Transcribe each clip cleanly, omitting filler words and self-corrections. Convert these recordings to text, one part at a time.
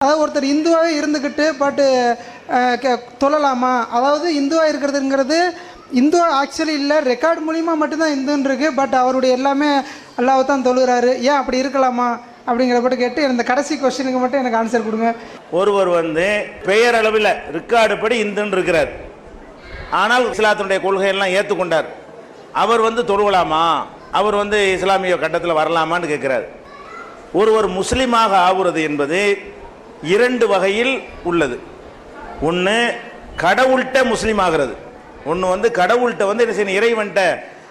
அதாவது ஒருத்தர் இந்துவாகவே இருந்துக்கிட்டு பட்டு தொழலாமா? அதாவது இந்துவாக இருக்கிறதுங்கிறது இந்து ஆக்சுவலி இல்லை, ரெக்கார்டு மூலிமா மட்டும்தான் இந்துன்னு இருக்குது. பட் அவருடைய எல்லாமே அல்லாஹ் தான் தொழுகிறாரு, ஏன் அப்படி இருக்கலாமா அப்படிங்கிறப்பட்ட கேட்டு இந்த கடைசி கொஸ்டினுக்கு மட்டும் எனக்கு ஆன்சர் கொடுங்க. ஒருவர் பெயர் அளவில் ரெக்கார்டு படி இந்துன்னு இருக்கிறார், ஆனால் இஸ்லாத்தினுடைய கொள்கையெல்லாம் ஏற்றுக்கொண்டார். அவர் தொழுவலாமா, அவர் இஸ்லாமிய கட்டத்தில் வரலாமான்னு கேட்கிறார். ஒருவர் முஸ்லீமாக ஆகுறது என்பது இரண்டு வகையில் உள்ளது. ஒன்று கடவுள்கிட்ட முஸ்லீம் ஆகிறது, ஒன்று கடவுள்கிட்ட என்ன செய்யணும், இறைவன்கிட்ட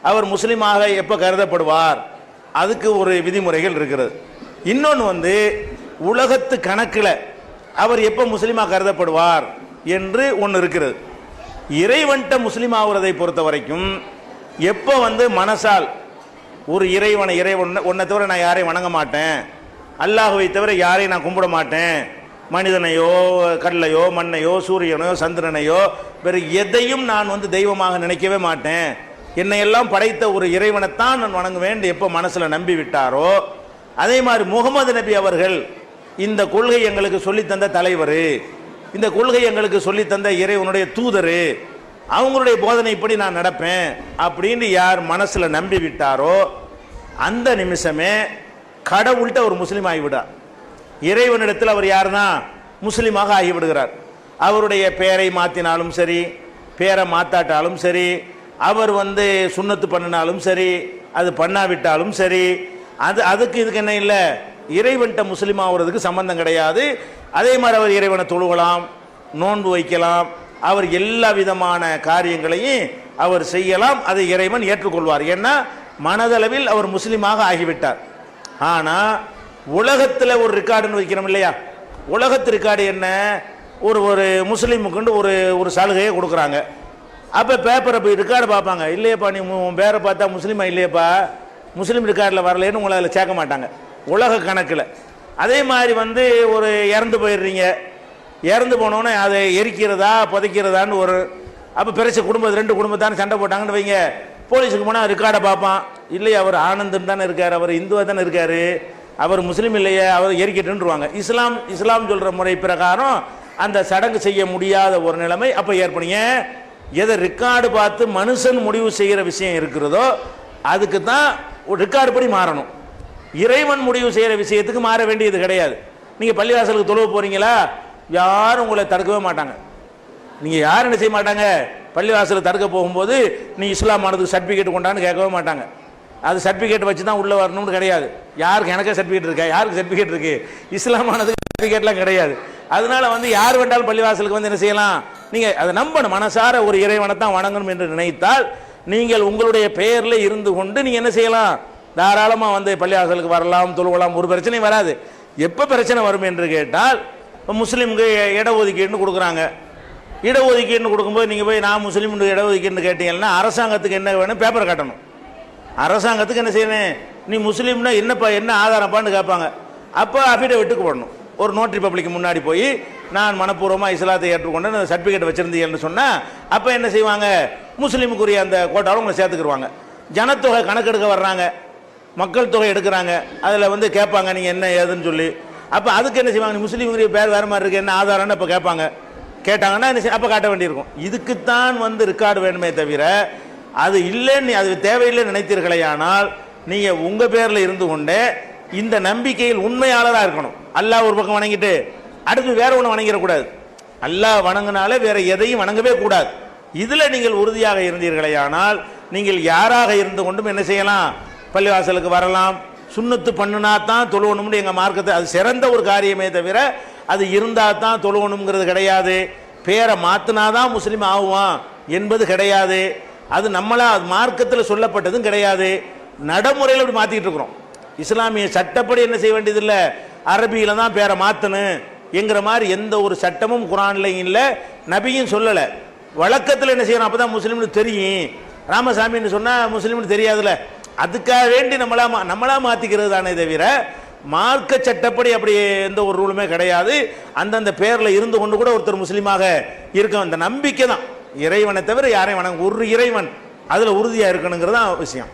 அவர் முஸ்லீமாக எப்போ கருதப்படுவார், அதுக்கு ஒரு விதிமுறைகள் இருக்கிறது. இன்னொன்று உலகத்து கணக்கில் அவர் எப்போ முஸ்லீமாக கருதப்படுவார் என்று ஒன்று இருக்கிறது. இறைவன்கிட்ட முஸ்லீம் ஆகுறதை பொறுத்த வரைக்கும் எப்போ மனசால் ஒரு இறைவன் உன்னை தவிர நான் யாரையும் வணங்க மாட்டேன், அல்லாஹ்வை தவிர யாரையும் நான் கும்பிட மாட்டேன், மனிதனையோ கடலையோ மண்ணையோ சூரியனையோ சந்திரனையோ வேறு எதையும் நான் தெய்வமாக நினைக்கவே மாட்டேன், என்னையெல்லாம் படைத்த ஒரு இறைவனைத்தான் நான் வணங்குவேன் எப்போ மனசில் நம்பி விட்டாரோ, அதே மாதிரி முகமது நபி அவர்கள் இந்த கொள்கை எங்களுக்கு சொல்லித்தந்த தலைவர், இந்த கொள்கை எங்களுக்கு சொல்லித்தந்த இறைவனுடைய தூதர், அவங்களுடைய போதனைப்படி நான் நடப்பேன் அப்படின்னு யார் மனசில் நம்பி விட்டாரோ அந்த நிமிஷமே கடவுள்கிட்ட ஒரு முஸ்லீம் ஆகிவிடார். இறைவனிடத்தில் அவர் யாருன்னா முஸ்லீமாக ஆகிவிடுகிறார். அவருடைய பெயரை மாற்றினாலும் சரி, பேரை மாற்றாட்டாலும் சரி, அவர் சுன்னத்து பண்ணினாலும் சரி, அது பண்ணாவிட்டாலும் சரி, அதுக்கு இதுக்கு என்ன இல்லை, இறைவன்கிட்ட முஸ்லீம் ஆகிறதுக்கு சம்பந்தம் கிடையாது. அதே மாதிரி அவர் இறைவனை தொழுகலாம், நோன்பு வைக்கலாம், அவர் எல்லா விதமான காரியங்களையும் அவர் செய்யலாம், அதை இறைவன் ஏற்றுக்கொள்வார். ஏன்னா மனதளவில் அவர் முஸ்லீமாக ஆகிவிட்டார். ஆனால் உலகத்தில் ஒரு ரெக்கார்டுன்னு வைக்கிறோம் இல்லையா, உலகத்து ரெக்கார்டு என்ன, ஒரு முஸ்லீமுக்குண்டு ஒரு சலுகையை கொடுக்குறாங்க. அப்போ பேப்பரை போய் ரெக்கார்டு பார்ப்பாங்க, இல்லையப்பா நீ உன் பேரை பார்த்தா முஸ்லீமா இல்லையப்பா, முஸ்லீம் ரெக்கார்டில் வரலன்னு உங்களை அதில் சேர்க்க மாட்டாங்க உலக கணக்கில். அதே மாதிரி ஒரு இறந்து போயிடுறீங்க, இறந்து போனோன்னே அதை எரிக்கிறதா புதைக்கிறதான்னு ஒரு அப்போ பிறச்ச ரெண்டு குடும்பத்தானே சண்டை போட்டாங்கன்னு வைங்க, போலீஸுக்கு போனால் ரெக்கார்டை பார்ப்பான், இல்லையா அவர் ஆனந்தன் தானே இருக்கார், அவர் இந்துவாக தானே இருக்கார், அவர் முஸ்லீம் இல்லையே, அவர் எரிக்கட்டுருவாங்க. இஸ்லாம் சொல்கிற முறை பிரகாரம் அந்த சடங்கு செய்ய முடியாத ஒரு நிலைமை அப்போ ஏற்படுங்க. எதை ரெக்கார்டு பார்த்து மனுஷன் முடிவு செய்கிற விஷயம் இருக்கிறதோ அதுக்கு தான் ரெக்கார்டு படி மாறணும். இறைவன் முடிவு செய்கிற விஷயத்துக்கு மாற வேண்டியது கிடையாது. நீங்கள் பள்ளிவாசலுக்கு தொழுவ போகிறீங்களா, யாரும் உங்களை தடுக்கவே மாட்டாங்க. நீங்கள் யாரும் என்ன செய்ய மாட்டாங்க, பள்ளிவாசலுக்கு தடுக்க போகும்போது நீ இஸ்லாம் ஆனதுக்கு சர்டிஃபிகேட் கொண்டான்னு கேட்கவே மாட்டாங்க. அது சர்டிஃபிகேட் வச்சு தான் உள்ளே வரணும்னு கிடையாது. யாருக்கு எனக்கே சர்டிஃபிகேட் இருக்கா, யாருக்கு சர்டிஃபிகேட் இருக்குது, இஸ்லாம் ஆனதுக்கு சர்டிஃபிகேட்லாம் கிடையாது. அதனால யார் வேண்டாலும் பள்ளிவாசலுக்கு என்ன செய்யலாம், நீங்கள் அதை நம்பணும், மனசார ஒரு இறைவனை தான் வணங்கணும் என்று நினைத்தால் நீங்கள் உங்களுடைய பெயரில் இருந்து கொண்டு நீங்கள் என்ன செய்யலாம், தாராளமாக பள்ளிவாசலுக்கு வரலாம், தொழுவலாம், ஒரு பிரச்சனையும் வராது. எப்போ பிரச்சனை வரும் என்று கேட்டால், இப்போ முஸ்லீமுக்கு இடஒதுக்கீடுன்னு கொடுக்குறாங்க, இடஒதுக்கீடுன்னு கொடுக்கும்போது நீங்கள் போய் நான் முஸ்லீமுக்கு இடஒதுக்கீடுன்னு கேட்டீங்கன்னா அரசாங்கத்துக்கு என்ன வேணும், பேப்பர் காட்டணும். அரசாங்கத்துக்கு என்ன செய்யணும், நீ முஸ்லீம்னா என்னப்பா என்ன ஆதாரப்பான்னு கேட்பாங்க. அப்போ அஃபிடவிட்டுக்கு போடணும், ஒரு நோட்டரி பப்ளிக் முன்னாடி போய் நான் மனப்பூர்வமாக இஸ்லாத்தை ஏற்றுக்கொண்டு அந்த சர்டிஃபிகேட் வச்சுருந்தீங்கன்னு சொன்னால் அப்போ என்ன செய்வாங்க, முஸ்லீமுக்குரிய அந்த கோட்டாவும் உங்களை சேர்த்துக்குருவாங்க. ஜனத்தொகை கணக்கெடுக்க வர்றாங்க, மக்கள் தொகை எடுக்கிறாங்க, அதில் கேட்பாங்க நீங்கள் என்ன ஏதுன்னு சொல்லி. அப்போ அதுக்கு என்ன செய்வாங்க, முஸ்லீமுக்குரிய பேர் வேறு மாதிரி இருக்குது, என்ன ஆதாரம்னு அப்போ கேட்பாங்க. கேட்டாங்கன்னா என்ன அப்போ காட்ட வேண்டியிருக்கும். இதுக்குத்தான் ரெக்கார்டு வேணுமே தவிர அது இல்லைன்னு, அது தேவையில்லைன்னு நினைத்தீர்களே ஆனால் நீங்கள் உங்கள் பேரில் இருந்து கொண்டே இந்த நம்பிக்கையில் உண்மையாளராக இருக்கணும். அல்லாஹ் ஒரு பக்கம் வணங்கிட்டு அடுத்து வேற ஒன்று வணங்கிடக்கூடாது. அல்லாஹ் வணங்கினாலே வேற எதையும் வணங்கவே கூடாது. இதில் நீங்கள் உறுதியாக இருந்தீர்களே ஆனால் நீங்கள் யாராக இருந்து கொண்டும் என்ன செய்யலாம், பள்ளிவாசலுக்கு வரலாம். சுன்னத்து பண்ணினா தான் தொழுவணும்னு எங்கள் மார்க்கத்தை, அது சிறந்த ஒரு காரியமே தவிர அது இருந்தால் தான் தொழுவணுங்கிறது கிடையாது. பேரை மாற்றினாதான் முஸ்லீம் ஆகுவான் என்பது கிடையாது. அது நம்மளா மார்க்கத்தில் சொல்லப்பட்டதும் கிடையாது. நடைமுறையில் அப்படி மாற்றிக்கிட்டு இருக்கிறோம். இஸ்லாமிய சட்டப்படி என்ன செய்ய வேண்டியதில்லை, அரபியில் தான் பேரை மாற்றணும் என்கிற மாதிரி எந்த ஒரு சட்டமும் குரான்லையும் இல்லை, நபியும் சொல்லலை. வழக்கத்தில் என்ன செய்யணும், அப்போ தான் முஸ்லீம்னு தெரியும். ராமசாமின்னு சொன்னால் முஸ்லீம்னு தெரியாதுல்ல, அதுக்காக வேண்டி நம்மளா மாற்றிக்கிறது தானே தவிர மார்க்க சட்டப்படி அப்படி எந்த ஒரு ரூலுமே கிடையாது. அந்தந்த பேரில் இருந்து கொண்டு கூட ஒருத்தர் முஸ்லீமாக இருக்க அந்த நம்பிக்கை தான். இறைவனை தவிர யாரையும் வணங்க ஒரு இறைவன் அதில் உறுதியாக இருக்கணுங்கிறது தான் விஷயம்.